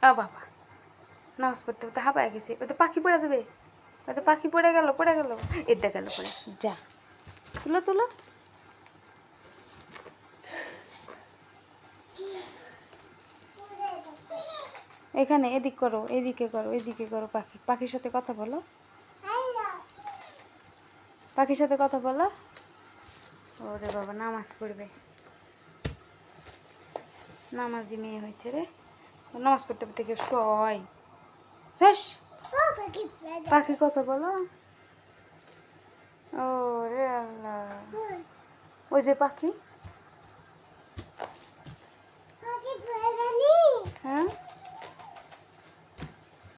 বাবা, নামাজ পড়তে পড়তে হাঁপায় গেছে। ওই তো পাখি পড়ে যাবে, ওই তো পাখি পড়ে গেল এদা গেল পড়ে। যা তুলো তুলো। এখানে এদিকে করো, এদিকে করো। পাখির সাথে কথা বলো, পাখির সাথে কথা বলো। ওরে বাবা, নামাজ পড়বে, নামাজি মেয়ে হয়েছে রে। নামাজ পড়তে পড়তে কেউ শয়। বেশ, পাখি কথা বলো। ও রে আল্লাহ, ওই যে পাখি। হ্যাঁ